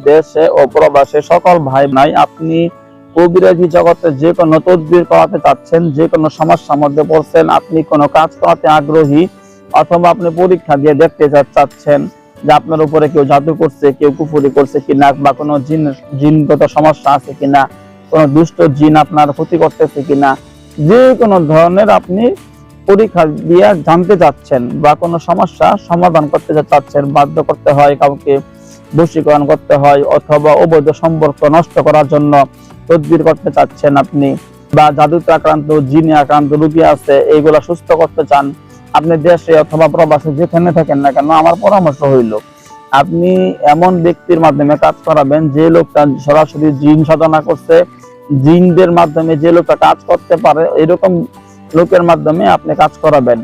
দেশে ও প্রবাসে সকল ভাই নাই আপনি কবিরাজি জগতে যে কোনো তদবির করাতে চাচ্ছেন, যে কোনো সমস্যার মধ্যে পড়ছেন, আপনি কোনো কাজ করাতে আগ্রহী, অথবা আপনি পরীক্ষা দিয়ে দেখতে চাচ্ছেন যে আপনার উপরে কেউ জাদু করছে, কেউ কুফরি করছে কিনা, বা কোনো জিনগত সমস্যা আছে কিনা, কোনো দুষ্ট জিন আপনার ক্ষতি করতেছে কিনা, যে কোনো ধরনের আপনি পরীক্ষা দিয়ে জানতে চাচ্ছেন বা কোনো সমস্যা সমাধান করতে চাচ্ছেন, বাধ্য করতে হয় কাউকে, বশীকরণ করতে হয়, অথবা অবৈধ সম্পর্ক নষ্ট করার জন্য তদবির করতে চাচ্ছেন আপনি, বা জাদুতে আক্রান্ত, জিনে আক্রান্ত রোগী আছে, এইগুলা সুস্থ করতে চান, আপনি দেশে অথবা প্রবাসে যেখানে থাকেন না কেন, আমার পরামর্শ হইল আপনি এমন ব্যক্তির মাধ্যমে কাজ করাবেন যে লোকটা সরাসরি জিন সাধনা করছে, জিনদের মাধ্যমে যে লোকটা কাজ করতে পারে, এরকম লোকের মাধ্যমে আপনি কাজ করাবেন।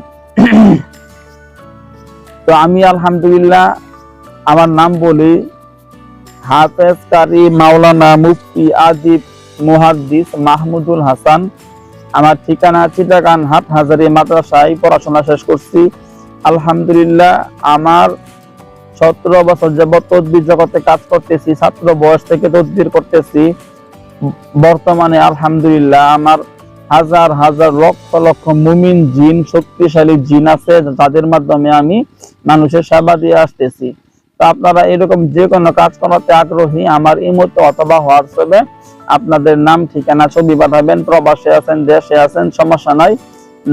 তো আমি আলহামদুলিল্লাহ আমার নাম বলি, হাফেজ কারি মাওলানা মুফতি আদিব মুহাদ্দিস মাহমুদুল হাসান। আমার ঠিকানা চিটাগাং হাটহাজারী মাদ্রাসায় পড়াশোনা শেষ করছি। আলহামদুলিল্লাহ আমার 17 বছর যাবত তদবির জগতে কাজ করতেছি, ছাত্র বয়স থেকে তদবির করতেছি। বর্তমানে আলহামদুলিল্লাহ আমার হাজার হাজার লক্ষ লক্ষ মুমিন জিন, শক্তিশালী জিন আছে, যাদের মাধ্যমে আমি মানুষের সেবা দিয়ে আসতেছি। তো আপনারা এরকম যে কোনো কাজ করাতে আগ্রহী, আমার ইমোতে অথবা হোয়াটসঅ্যাপে আপনাদের নাম, ঠিকানা, ছবি পাঠাবেন। প্রবাসে আছেন, দেশে আছেন, সমস্যা নাই,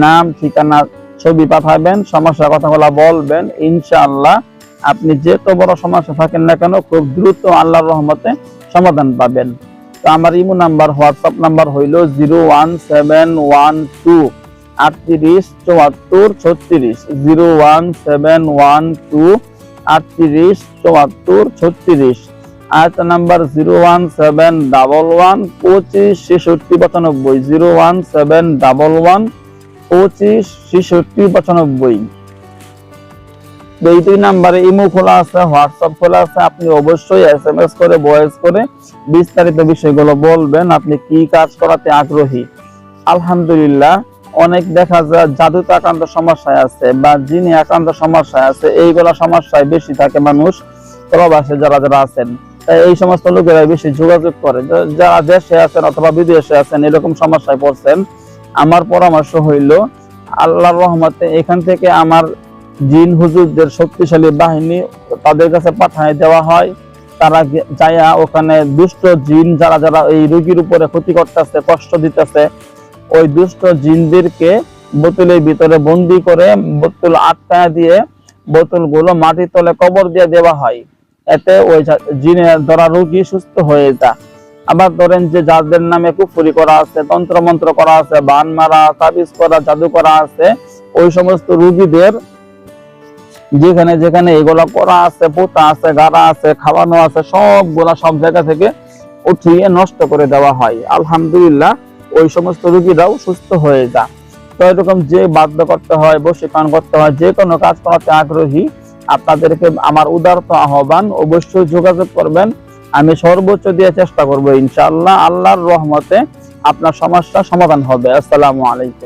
নাম, ঠিকানা, ছবি পাঠাবেন, সমস্যার কথাগুলো বলবেন। ইনশাআল্লাহ আপনি যত বড় সমস্যা থাকেন না কেন, খুব দ্রুত আল্লাহর রহমতে সমাধান পাবেন। তো আমার ইমো নাম্বার, হোয়াটসঅ্যাপ নাম্বার হইল 01712 38 74 36, 01712 38 74 36। আরেকটা নাম্বার 01711 25 66 95, 01711 25 66 95। এই দুই নাম্বারে ইমো খোলা আছে, হোয়াটসঅ্যাপ খোলা আছে। আপনি অবশ্যই SMS করে, ভয়েস করে বিস্তারিত বিষয়গুলো বলবেন, আপনি কি কাজ করাতে আগ্রহী। আলহামদুলিল্লাহ অনেক দেখা যায় জাদুতে আক্রান্ত সমস্যায় আছে বা জিনে আক্রান্ত সমস্যায় আছে, এইগুলা সমস্যায় বেশি থাকে মানুষ প্রবাসে যারা যারা আছেন। তাই এই সমস্ত লোকেরা বেশি যোগাযোগ করে। যারা দেশে আছেন অথবা বিদেশে আছেন, এরকম সমস্যায় পড়ছেন, আমার পরামর্শ হইল আল্লাহর রহমতে এখান থেকে আমার জিন হুজুরদের শক্তিশালী বাহিনী তাদের কাছে পাঠায় দেওয়া হয়। তারা যায়া ওখানে দুষ্ট জিন যারা যারা এই রোগীর উপরে ক্ষতি করতেছে, কষ্ট দিতেছে, ওই দুষ্ট জিনদেরকে বোতলের ভিতরে বন্দি করে বোতল আটকায় দিয়ে বোতলগুলো মাটির তলে কবর দিয়ে দেওয়া হয়। এতে ওই জিনের দ্বারা রোগী সুস্থ হয়ে যায়। আবার ধরেন যে যাদের নামে কুফরি করা আছে, তন্ত্র মন্ত্র করা আছে, বান মারা, তাবিজ করা, জাদু করা আছে, ওই সমস্ত রোগীদের যেখানে যেখানে এগুলা করা আছে, পোতা আছে, গাড়া আছে, খাওয়ানো আছে, সবগুলা সব জায়গা থেকে উঠিয়ে নষ্ট করে দেওয়া হয়। আলহামদুলিল্লাহ ওই সমস্ত রোগীরাও সুস্থ হয়ে যায়। তো এরকম যে বাধ্য করতে হয়, বশীকরণ করতে হয়, যে কোনো কাজ করাতে আগ্রহী, আপনাদেরকে আমার উদারত আহ্বান, অবশ্যই যোগাযোগ করবেন। আমি সর্বোচ্চ দিয়ে চেষ্টা করবো, ইনশাআল্লাহ আল্লাহর রহমতে আপনার সমস্যা সমাধান হবে। আসসালামু আলাইকুম।